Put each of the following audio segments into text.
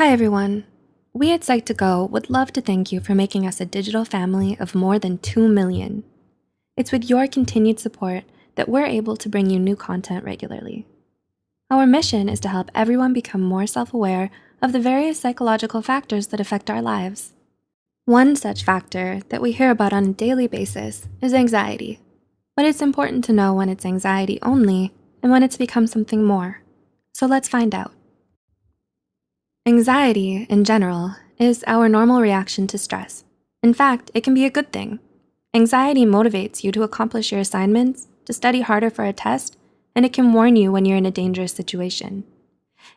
Hi everyone. We at Psych2Go would love to thank you for making us a digital family of more than 2 million. It's with your continued support that we're able to bring you new content regularly. Our mission is to help everyone become more self-aware of the various psychological factors that affect our lives. One such factor that we hear about on a daily basis is anxiety, but it's important to know when it's anxiety only and when it's become something more. So let's find out. Anxiety, in general, is our normal reaction to stress. In fact, it can be a good thing. Anxiety motivates you to accomplish your assignments, to study harder for a test, and it can warn you when you're in a dangerous situation.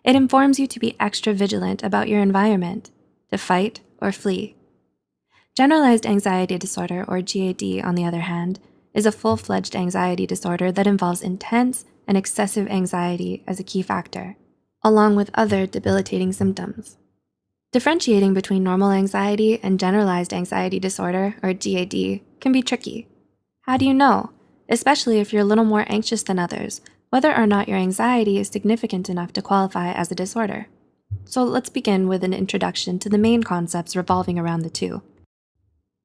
It informs you to be extra vigilant about your environment, to fight or flee. Generalized anxiety disorder, or GAD, on the other hand, is a full-fledged anxiety disorder that involves intense and excessive anxiety as a key factor, along with other debilitating symptoms. Differentiating between normal anxiety and generalized anxiety disorder, or GAD, can be tricky. How do you know, especially if you're a little more anxious than others, whether or not your anxiety is significant enough to qualify as a disorder? So let's begin with an introduction to the main concepts revolving around the two.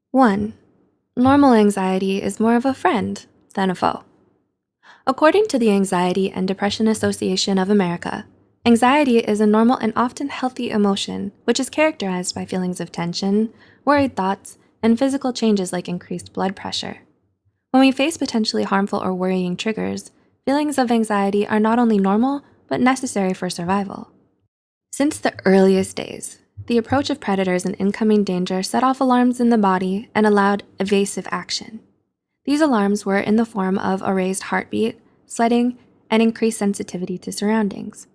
1. Normal anxiety is more of a friend than a foe. According to the Anxiety and Depression Association of America, anxiety is a normal and often healthy emotion, which is characterized by feelings of tension, worried thoughts, and physical changes like increased blood pressure. When we face potentially harmful or worrying triggers, feelings of anxiety are not only normal, but necessary for survival. Since the earliest days, the approach of predators and incoming danger set off alarms in the body and allowed evasive action. These alarms were in the form of a raised heartbeat, sweating, and increased sensitivity to surroundings.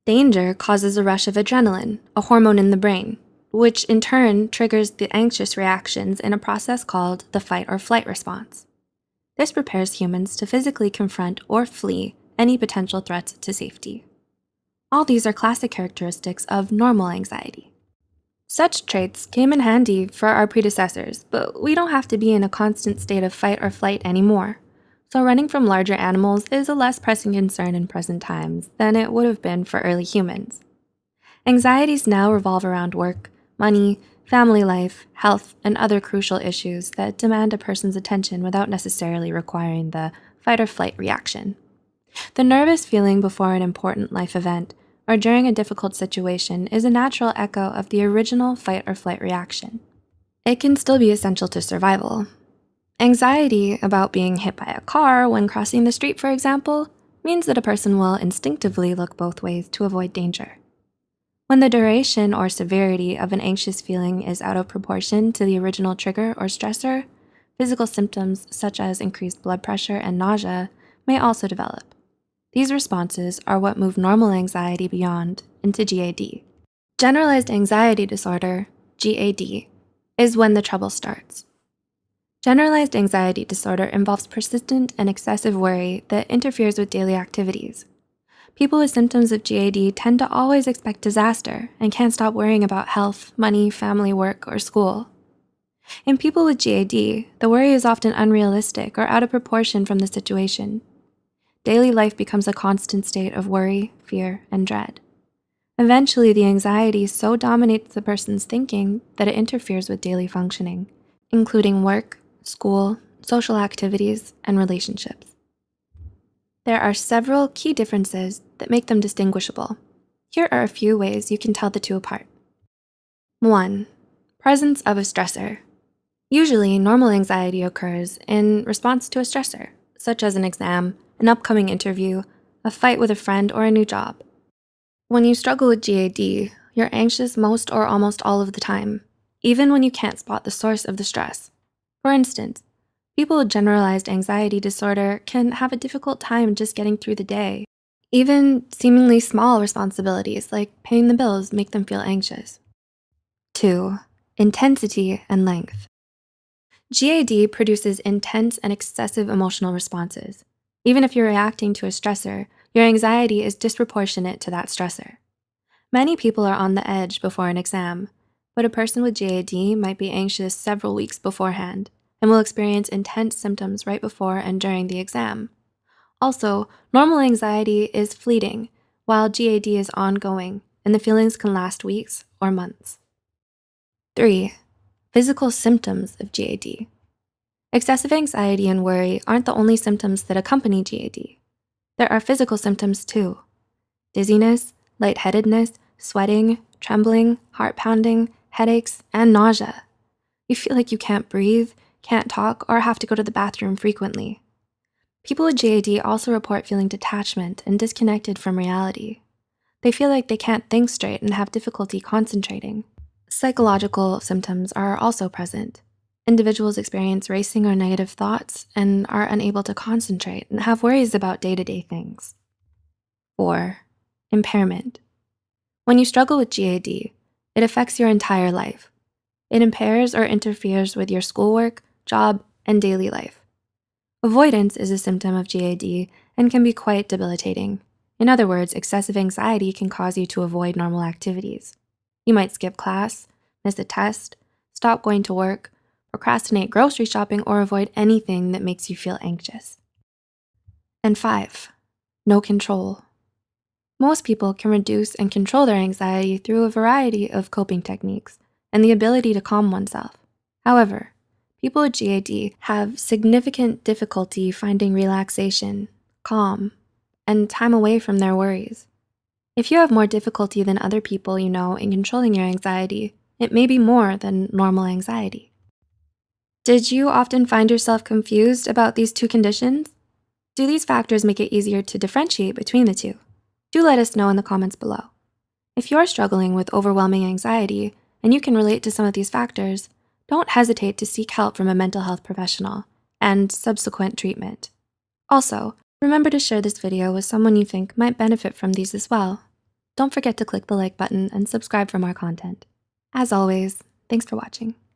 Danger causes a rush of adrenaline, a hormone in the brain, which in turn triggers the anxious reactions in a process called the fight or flight response. This prepares humans to physically confront or flee any potential threats to safety. All these are classic characteristics of normal anxiety. Such traits came in handy for our predecessors, but we don't have to be in a constant state of fight or flight anymore. So running from larger animals is a less pressing concern in present times than it would have been for early humans. Anxieties now revolve around work, money, family life, health, and other crucial issues that demand a person's attention without necessarily requiring the fight or flight reaction. The nervous feeling before an important life event or during a difficult situation is a natural echo of the original fight or flight reaction. It can still be essential to survival. Anxiety about being hit by a car when crossing the street, for example, means that a person will instinctively look both ways to avoid danger. When the duration or severity of an anxious feeling is out of proportion to the original trigger or stressor, physical symptoms such as increased blood pressure and nausea may also develop. These responses are what move normal anxiety beyond into GAD. Generalized anxiety disorder, GAD, is when the trouble starts. Generalized anxiety disorder involves persistent and excessive worry that interferes with daily activities. People with symptoms of GAD tend to always expect disaster and can't stop worrying about health, money, family, work, or school. In people with GAD, the worry is often unrealistic or out of proportion from the situation. Daily life becomes a constant state of worry, fear, and dread. Eventually, the anxiety so dominates the person's thinking that it interferes with daily functioning, including work, school, social activities, and relationships. There are several key differences that make them distinguishable. Here are a few ways you can tell the two apart. 1. Presence of a stressor. Usually, normal anxiety occurs in response to a stressor, such as an exam, an upcoming interview, a fight with a friend, or a new job. When you struggle with GAD, you're anxious most or almost all of the time, even when you can't spot the source of the stress. For instance, people with generalized anxiety disorder can have a difficult time just getting through the day. Even seemingly small responsibilities like paying the bills make them feel anxious. 2. Intensity and length. GAD produces intense and excessive emotional responses. Even if you're reacting to a stressor, your anxiety is disproportionate to that stressor. Many people are on the edge before an exam, but a person with GAD might be anxious several weeks beforehand and will experience intense symptoms right before and during the exam. Also, normal anxiety is fleeting, while GAD is ongoing, and the feelings can last weeks or months. 3. Physical symptoms of GAD. Excessive anxiety and worry aren't the only symptoms that accompany GAD. There are physical symptoms too: dizziness, lightheadedness, sweating, trembling, heart pounding, headaches, and nausea. You feel like you can't breathe, can't talk, or have to go to the bathroom frequently. People with GAD also report feeling detachment and disconnected from reality. They feel like they can't think straight and have difficulty concentrating. Psychological symptoms are also present. Individuals experience racing or negative thoughts and are unable to concentrate and have worries about day-to-day things. 4. Impairment. When you struggle with GAD, it affects your entire life. It impairs or interferes with your schoolwork, job, and daily life. Avoidance is a symptom of GAD and can be quite debilitating. In other words, excessive anxiety can cause you to avoid normal activities. You might skip class, miss a test, stop going to work, procrastinate grocery shopping, or avoid anything that makes you feel anxious. And 5. No control. Most people can reduce and control their anxiety through a variety of coping techniques and the ability to calm oneself. However, people with GAD have significant difficulty finding relaxation, calm, and time away from their worries. If you have more difficulty than other people you know in controlling your anxiety, it may be more than normal anxiety. Did you often find yourself confused about these two conditions? Do these factors make it easier to differentiate between the two? Do let us know in the comments below. If you're struggling with overwhelming anxiety and you can relate to some of these factors, don't hesitate to seek help from a mental health professional and subsequent treatment. Also, remember to share this video with someone you think might benefit from these as well. Don't forget to click the like button and subscribe for more content. As always, thanks for watching.